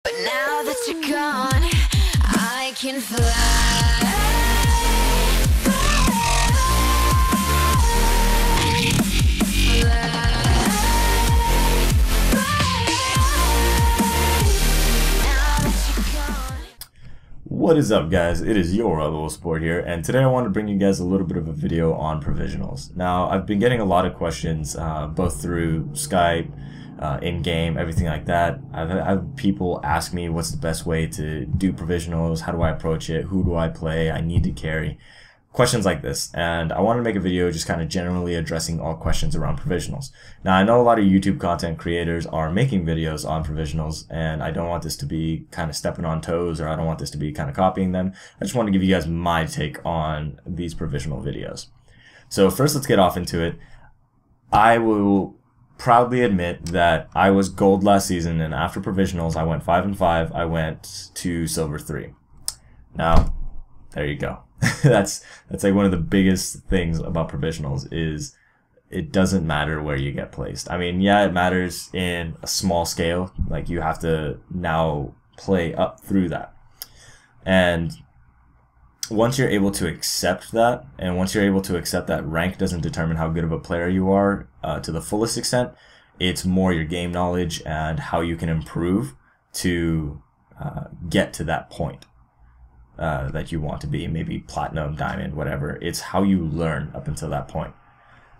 But now that you're gone, I can fly. What is up, guys? It is your Other Sport here, and today I want to bring you guys a little bit of a video on provisionals. Now, I've been getting a lot of questions, both through Skype, in-game, everything like that. I've had people ask me what's the best way to do provisionals, how do I approach it, who do I play, I need to carry, questions like this. And I want to make a video just kind of generally addressing all questions around provisionals. Now, I know a lot of YouTube content creators are making videos on provisionals, and I don't want this to be kind of stepping on toes, or I don't want this to be kind of copying them. I just want to give you guys my take on these provisional videos. So first, let's get off into it. I will proudly admit that I was gold last season, and after provisionals I went 5-5. I went to silver 3. Now there you go. that's like one of the biggest things about provisionals is it doesn't matter where you get placed. I mean, yeah, it matters in a small scale, like you have to now play up through that, and once you're able to accept that, and once you're able to accept that rank doesn't determine how good of a player you are to the fullest extent, it's more your game knowledge and how you can improve to get to that point that you want to be, maybe platinum, diamond, whatever. It's how you learn up until that point.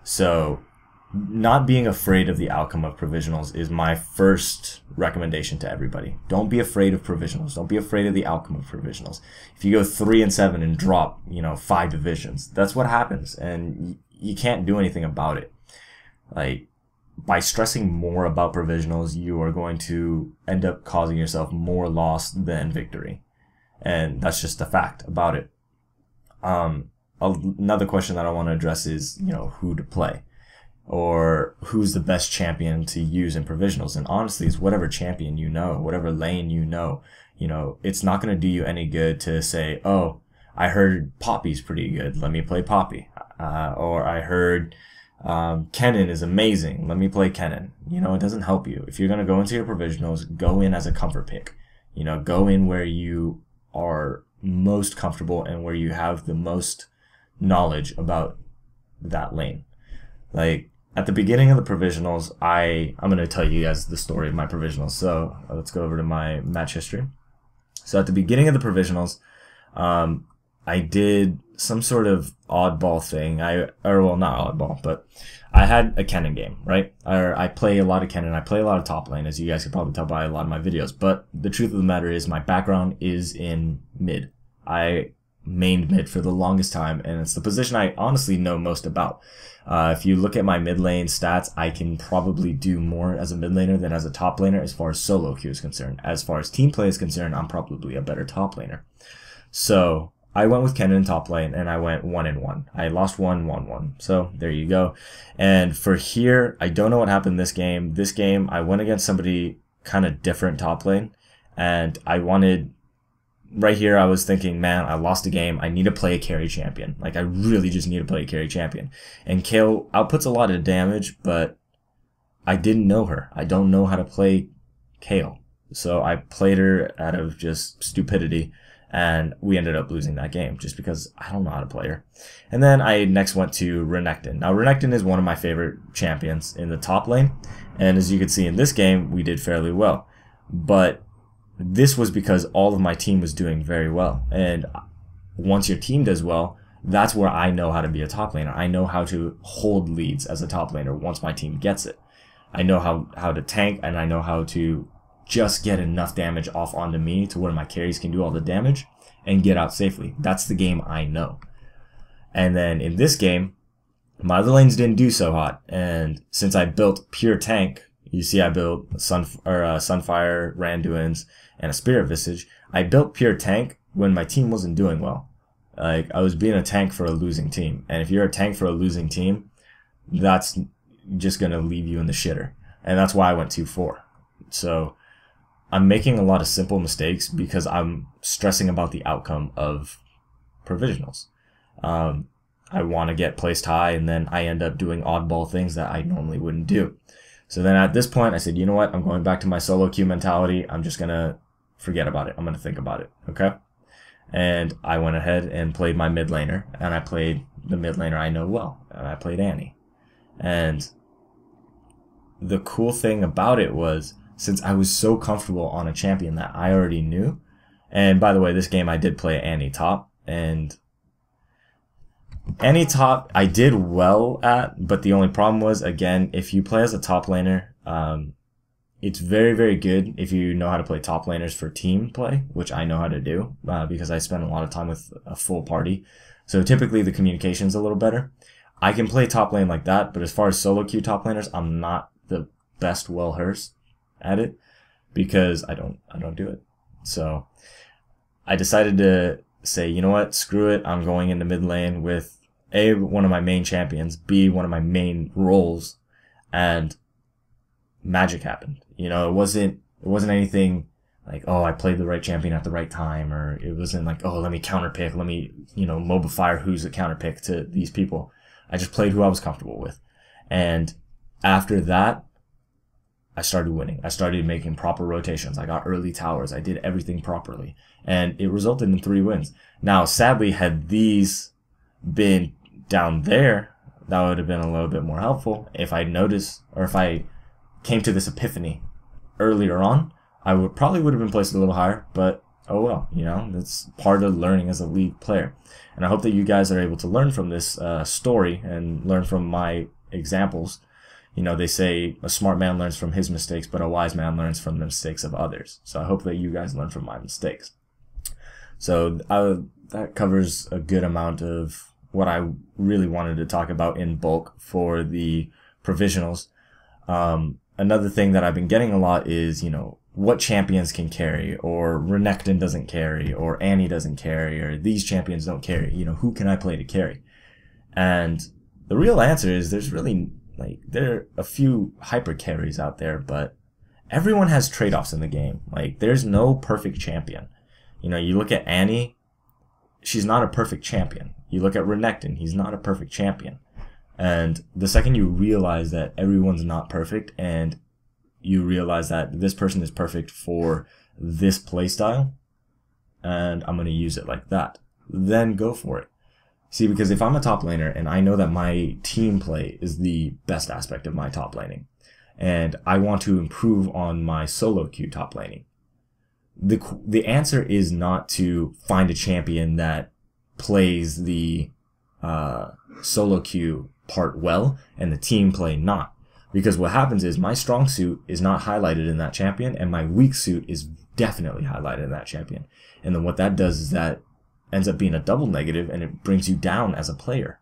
So not being afraid of the outcome of provisionals is my first recommendation to everybody. Don't be afraid of provisionals. Don't be afraid of the outcome of provisionals. If you go 3-7 and drop, 5 divisions, that's what happens, and you can't do anything about it. Like, by stressing more about provisionals, you are going to end up causing yourself more loss than victory, and that's just a fact about it. Another question that I want to address is, who to play, or who's the best champion to use in provisionals. And honestly, it's whatever champion whatever lane it's not going to do you any good to say, oh, I heard Poppy's pretty good, let me play Poppy. Or I heard Kennen is amazing, let me play Kennen. It doesn't help you. If you're going to go into your provisionals, go in as a comfort pick. Go in where you are most comfortable and where you have the most knowledge about that lane. Like, at the beginning of the provisionals, I'm going to tell you guys the story of my provisionals. So let's go over to my match history. So at the beginning of the provisionals, I did some sort of oddball thing. Well, not oddball, but I had a Kennen game, right? I play a lot of Kennen. I play a lot of top lane, as you guys can probably tell by a lot of my videos. But the truth of the matter is my background is in mid. I mained mid for the longest time, and it's the position I honestly know most about. If you look at my mid lane stats, I can probably do more as a mid laner than as a top laner as far as solo queue is concerned. As far as team play is concerned, I'm probably a better top laner. So I went with Kennen in top lane, and I went 1-1. I lost 1-1-1. So there you go. And for here, I don't know what happened this game. This game, I went against somebody kind of different top lane, and right here, I was thinking, man, I lost a game. I need to play a carry champion. Like, I really just need to play a carry champion. And Kayle outputs a lot of damage, but I didn't know her. I don't know how to play Kayle. So I played her out of just stupidity, and we ended up losing that game just because I don't know how to play her. And then I next went to Renekton. Now, Renekton is one of my favorite champions in the top lane, and as you can see in this game, we did fairly well. But this was because all of my team was doing very well. And once your team does well, that's where I know how to be a top laner. I know how to hold leads as a top laner once my team gets it. I know how to tank, and I know how to just get enough damage off onto me to where my carries can do all the damage and get out safely. That's the game I know. And then in this game, my other lanes didn't do so hot. And since I built pure tank, you see I built Sunfire, Randuin's, and a Spirit Visage. I built pure tank when my team wasn't doing well. Like, I was being a tank for a losing team. And if you're a tank for a losing team, that's just going to leave you in the shitter. And that's why I went 2-4. So I'm making a lot of simple mistakes because I'm stressing about the outcome of provisionals. I want to get placed high, and then I end up doing oddball things that I normally wouldn't do. So then at this point, I said, you know what? I'm going back to my solo queue mentality. I'm just going to forget about it. I'm going to think about it. Okay. And I went ahead and played my mid laner, and I played the mid laner I know well, and I played Annie. And the cool thing about it was, since I was so comfortable on a champion that I already knew, and by the way, this game I did play Annie top, and Annie top I did well at, but the only problem was, again, if you play as a top laner, it's very, very good if you know how to play top laners for team play, which I know how to do, because I spend a lot of time with a full party. So typically the communication's a little better. I can play top lane like that, but as far as solo queue top laners, I'm not the best well-versed at it, because I don't do it. So I decided to say, you know what, screw it. I'm going into mid lane with A, one of my main champions, B, one of my main roles, and magic happened. You know, it wasn't anything like, oh, I played the right champion at the right time, or it wasn't like, oh, let me counter pick, let me, MOBA fire who's a counter pick to these people. I just played who I was comfortable with. And after that, I started winning. I started making proper rotations. I got early towers. I did everything properly. And it resulted in 3 wins. Now, sadly, had these been down there, that would have been a little bit more helpful. If I noticed, or if I came to this epiphany earlier on, I would have been placed a little higher, but oh well, that's part of learning as a league player. And I hope that you guys are able to learn from this story and learn from my examples. They say a smart man learns from his mistakes, but a wise man learns from the mistakes of others. So I hope that you guys learn from my mistakes. So that covers a good amount of what I really wanted to talk about in bulk for the provisionals. Another thing that I've been getting a lot is, what champions can carry, or Renekton doesn't carry, or Annie doesn't carry, or these champions don't carry. Who can I play to carry? And the real answer is there are a few hyper carries out there, but everyone has trade-offs in the game. There's no perfect champion. You look at Annie, she's not a perfect champion. You look at Renekton, he's not a perfect champion. And the second you realize that everyone's not perfect, and you realize that this person is perfect for this playstyle, and I'm going to use it like that, then go for it. See, because if I'm a top laner and I know that my team play is the best aspect of my top laning, and I want to improve on my solo queue top laning, the answer is not to find a champion that plays the solo queue part well and the team play not. Because what happens is my strong suit is not highlighted in that champion, and my weak suit is definitely highlighted in that champion. And then what that does is that ends up being a double negative, and it brings you down as a player.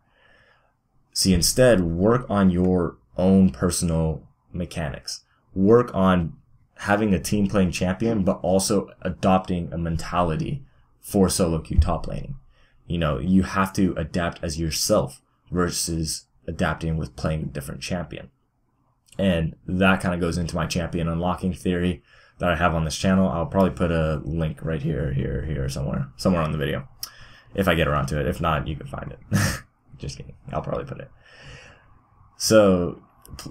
See, instead, work on your own personal mechanics. Work on having a team playing champion, but also adopting a mentality for solo queue top laning. You have to adapt as yourself versus adapting with playing a different champion. And that kind of goes into my champion unlocking theory that I have on this channel. I'll probably put a link right here, somewhere on the video, if I get around to it. If not, you can find it. Just kidding. I'll probably put it. So,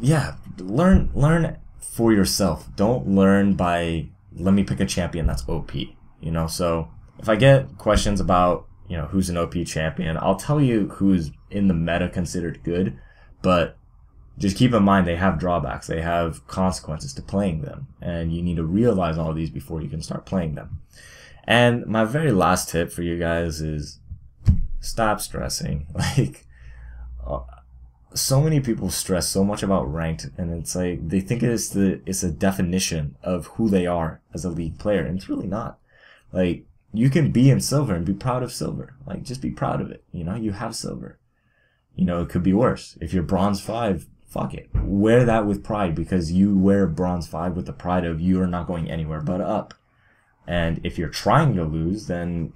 yeah, learn for yourself. Don't learn by, let me pick a champion that's OP. So if I get questions about, who's an OP champion, I'll tell you who's in the meta considered good, but just keep in mind they have drawbacks. They have consequences to playing them, and you need to realize all of these before you can start playing them. And my very last tip for you guys is stop stressing. So many people stress so much about ranked, and it's like they think it's a definition of who they are as a league player, and it's really not. You can be in silver and be proud of silver. Just be proud of it. You have silver. It could be worse. If you're bronze 5, fuck it. Wear that with pride, because you wear bronze 5 with the pride of you are not going anywhere but up. And if you're trying to lose, then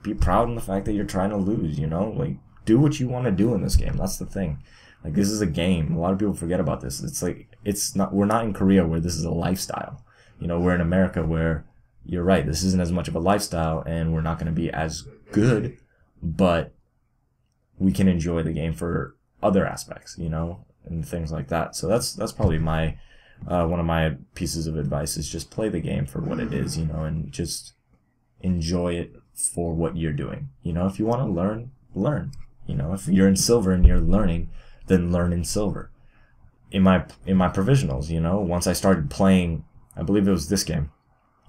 be proud in the fact that you're trying to lose, do what you want to do in this game. That's the thing. This is a game. A lot of people forget about this. We're not in Korea where this is a lifestyle. We're in America where, you're right, this isn't as much of a lifestyle, and we're not going to be as good, but we can enjoy the game for other aspects, and things like that. So that's probably my one of my pieces of advice is just play the game for what it is, you know, and just enjoy it for what you're doing. You know, if you want to learn, learn. You know, if you're in silver and you're learning, then learn in silver. In my provisionals, you know, once I started playing, I believe it was this game,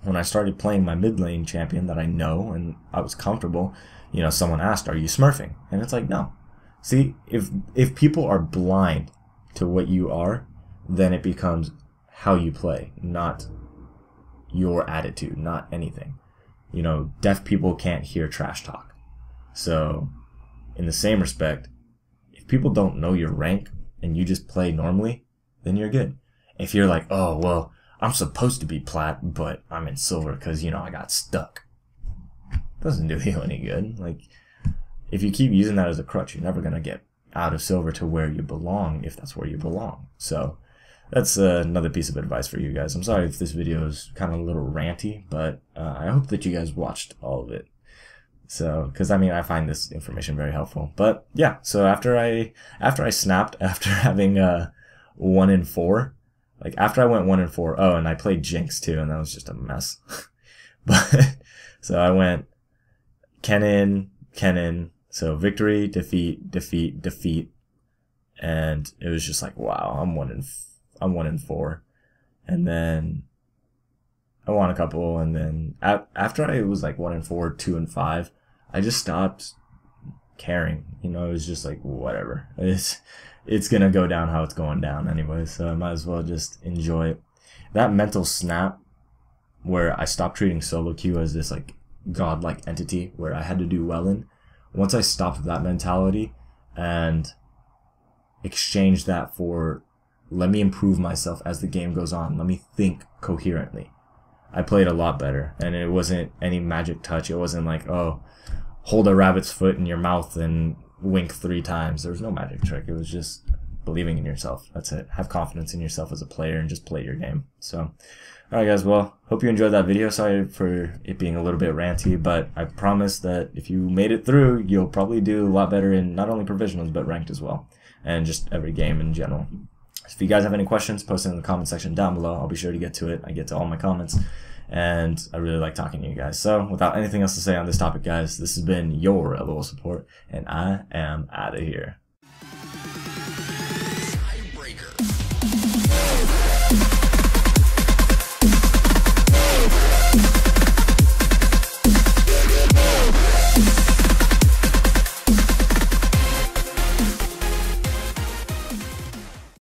when I started playing my mid lane champion that I know and I was comfortable, you know, someone asked, "Are you smurfing?" And it's like, no. See, if people are blind to what you are, then it becomes how you play, not your attitude, not anything. You know, deaf people can't hear trash talk. So, in the same respect, if people don't know your rank and you just play normally, then you're good. If you're like, oh, well, I'm supposed to be plat, but I'm in silver because, you know, I got stuck. Doesn't do you any good. Like, if you keep using that as a crutch, you're never going to get out of silver to where you belong, if that's where you belong. So, that's another piece of advice for you guys. I'm sorry if this video is kind of a little ranty, but I hope that you guys watched all of it. So, because I mean, I find this information very helpful. But yeah, so after I snapped, after having 1 in 4, like after I went 1 in 4, oh, and I played Jinx too, and that was just a mess. But so I went Kennen, so victory, defeat, defeat, defeat, and it was just like, wow, I'm 1 in 4, and then I won a couple, and then after I was like 1 in 4, 2 and 5, I just stopped caring. You know, it was just like, whatever. It's gonna go down how it's going down anyway, so I might as well just enjoy it. That mental snap where I stopped treating Soloque as this like godlike entity where I had to do well in. Once I stopped that mentality and exchanged that for, let me improve myself as the game goes on. Let me think coherently. I played a lot better, and it wasn't any magic touch. It wasn't like, oh, hold a rabbit's foot in your mouth and wink 3 times. There was no magic trick. It was just believing in yourself. That's it. Have confidence in yourself as a player and just play your game. So, alright guys, well, hope you enjoyed that video. Sorry for it being a little bit ranty, but I promise that if you made it through, you'll probably do a lot better in not only provisionals, but ranked as well, and just every game in general. If you guys have any questions, post it in the comment section down below. I'll be sure to get to it. I get to all my comments, and I really like talking to you guys. So, without anything else to say on this topic, guys, this has been your LOL Support, and I am out of here.